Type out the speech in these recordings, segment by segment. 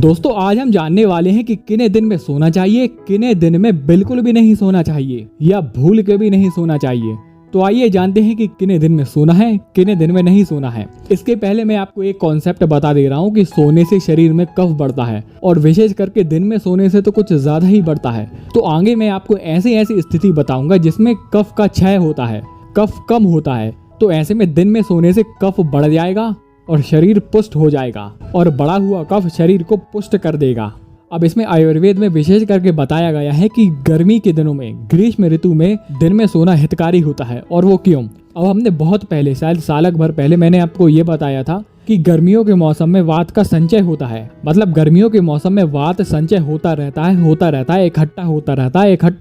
दोस्तों आज हम जानने वाले हैं कि किन्हे दिन में सोना चाहिए, किन्हे दिन में बिल्कुल भी नहीं सोना चाहिए या भूल के भी नहीं सोना चाहिए। तो आइए जानते हैं कि किन्हे दिन में सोना है, किन्हे दिन में नहीं सोना है। इसके पहले मैं आपको एक कॉन्सेप्ट बता दे रहा हूँ कि सोने से शरीर में कफ बढ़ता है और विशेष करके दिन में सोने से तो कुछ ज्यादा ही बढ़ता है। तो आगे मैं आपको ऐसी स्थिति बताऊंगा जिसमें कफ का क्षय होता है, कफ कम होता है। तो ऐसे में दिन में सोने से कफ बढ़ जाएगा और शरीर पुष्ट हो जाएगा और बढ़ा हुआ कफ शरीर को पुष्ट कर देगा। अब इसमें आयुर्वेद में विशेष करके बताया गया है कि गर्मी के दिनों में, ग्रीष्म ऋतु में दिन में सोना हितकारी होता है। और वो क्यों? अब हमने बहुत पहले, शायद सालक भर पहले मैंने आपको ये बताया था कि गर्मियों के मौसम में वात का संचय होता है। मतलब गर्मियों के मौसम में वात संचय होता रहता है, इकट्ठा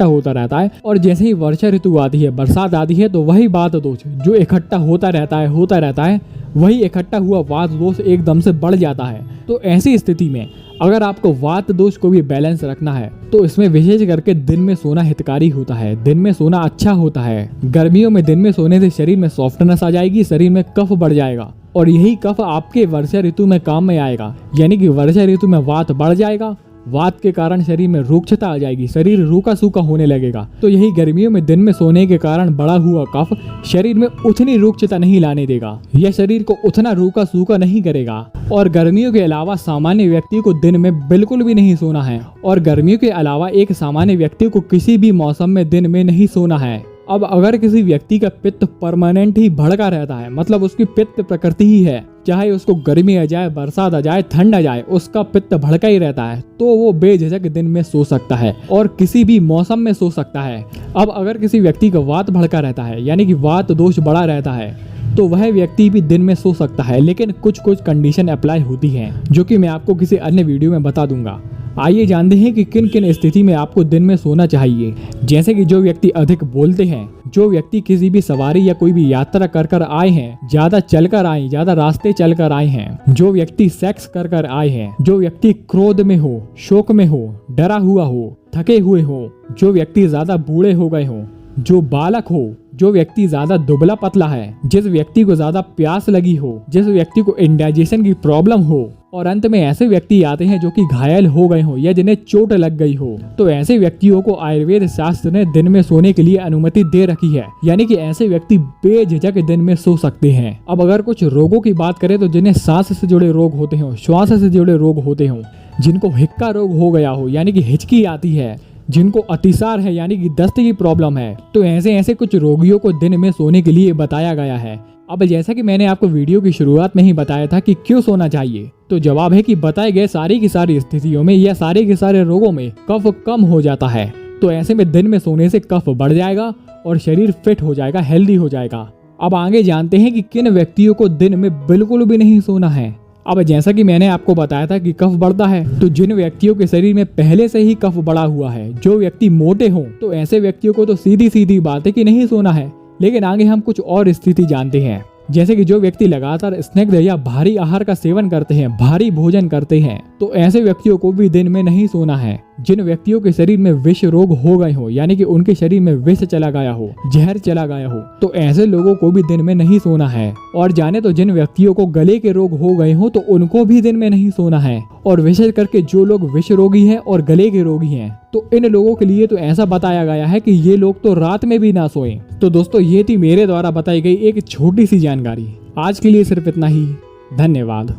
होता रहता है। और जैसे ही वर्षा ऋतु आती है, बरसात आती है, तो वही वात दोष जो इकट्ठा होता रहता है, वही इकट्ठा हुआ वात दोष एकदम से बढ़ जाता है। तो ऐसी स्थिति में अगर आपको वात दोष को भी बैलेंस रखना है तो इसमें विशेष करके दिन में सोना हितकारी होता है, दिन में सोना अच्छा होता है। गर्मियों में दिन में सोने से शरीर में सॉफ्टनेस आ जाएगी, शरीर में कफ बढ़ जाएगा और यही कफ आपके वर्षा ऋतु में काम में आएगा। यानी कि वर्षा ऋतु में वात बढ़ जाएगा, वात के कारण शरीर में रूक्षता आ जाएगी, शरीर रूखा सूखा होने लगेगा। तो यही गर्मियों में दिन में सोने के कारण बढ़ा हुआ कफ शरीर में उतनी रूक्षता नहीं लाने देगा, यह शरीर को उतना रूखा सूखा नहीं करेगा। और गर्मियों के अलावा सामान्य व्यक्ति को दिन में बिल्कुल भी नहीं सोना है। और गर्मियों के अलावा एक सामान्य व्यक्ति को किसी भी मौसम में दिन में नहीं सोना है। अब अगर किसी व्यक्ति का पित्त परमानेंट ही भड़का रहता है, मतलब उसकी पित्त प्रकृति ही है, चाहे उसको गर्मी आ जाए, बरसात आ जाए, ठंड आ जाए, उसका पित्त भड़का ही रहता है, तो वो बेझिझक दिन में सो सकता है और किसी भी मौसम में सो सकता है। अब अगर किसी व्यक्ति का वात भड़का रहता है, यानी कि वात दोष बढ़ा रहता है, तो वह व्यक्ति भी दिन में सो सकता है। लेकिन कुछ कंडीशन अप्लाई होती हैं जो कि मैं आपको किसी अन्य वीडियो में बता दूंगा। आइए जानते हैं कि किन किन स्थिति में आपको दिन में सोना चाहिए। जैसे कि जो व्यक्ति अधिक बोलते हैं, जो व्यक्ति किसी भी सवारी या कोई भी यात्रा कर आए हैं, ज्यादा चलकर आए, ज्यादा रास्ते चलकर आए हैं, जो व्यक्ति सेक्स कर आए हैं, जो व्यक्ति क्रोध में हो, शोक में हो, डरा हुआ हो, थके हुए हो, जो व्यक्ति ज्यादा बूढ़े हो गए हो, जो बालक हो, जो व्यक्ति ज्यादा दुबला पतला है, जिस व्यक्ति को ज्यादा प्यास लगी हो, जिस व्यक्ति को इंडाइजेशन की प्रॉब्लम हो, और अंत में ऐसे व्यक्ति आते हैं जो कि घायल हो गए हो या जिन्हें चोट लग गई हो। तो ऐसे व्यक्तियों को आयुर्वेद शास्त्र ने दिन में सोने के लिए अनुमति दे रखी है। यानी कि ऐसे व्यक्ति बेझिझक दिन में सो सकते हैं। अब अगर कुछ रोगों की बात करें तो जिन्हें सांस से जुड़े रोग होते हो, श्वास से जुड़े रोग होते हो, जिनको हिक्का रोग हो गया हो यानी कि हिचकी आती है, जिनको अतिसार है यानी कि दस्त की प्रॉब्लम है, तो ऐसे कुछ रोगियों को दिन में सोने के लिए बताया गया है। अब जैसा कि मैंने आपको वीडियो की शुरुआत में ही बताया था कि क्यों सोना चाहिए, तो जवाब है कि बताए गए सारी की सारी स्थितियों में या सारे के सारे रोगों में कफ कम हो जाता है। तो ऐसे में दिन में सोने से कफ बढ़ जाएगा और शरीर फिट हो जाएगा, हेल्दी हो जाएगा। अब आगे जानते हैं कि किन व्यक्तियों को दिन में बिल्कुल भी नहीं सोना है। अब जैसा कि मैंने आपको बताया था कि कफ बढ़ता है, तो जिन व्यक्तियों के शरीर में पहले से ही कफ बढ़ा हुआ है, जो व्यक्ति मोटे हों, तो ऐसे व्यक्तियों को तो सीधी बात है कि नहीं सोना है। लेकिन आगे हम कुछ और स्थिति जानते हैं। जैसे कि जो व्यक्ति लगातार स्नैक्स या भारी आहार का सेवन करते हैं, भारी भोजन करते हैं, तो ऐसे व्यक्तियों को भी दिन में नहीं सोना है। जिन व्यक्तियों के शरीर में विष रोग हो गए हो, यानी कि उनके शरीर में विष चला गया हो, जहर चला गया हो, तो ऐसे लोगों को भी दिन में नहीं सोना है। और जाने तो जिन व्यक्तियों को गले के रोग हो गए हो तो उनको भी दिन में नहीं सोना है। और विशेष करके जो लोग विष रोगी हैं और गले के रोगी हैं, तो इन लोगों के लिए तो ऐसा बताया गया है कि ये लोग तो रात में भी ना सोएं। तो दोस्तों ये थी मेरे द्वारा बताई गई एक छोटी सी जानकारी। आज के लिए सिर्फ इतना ही। धन्यवाद।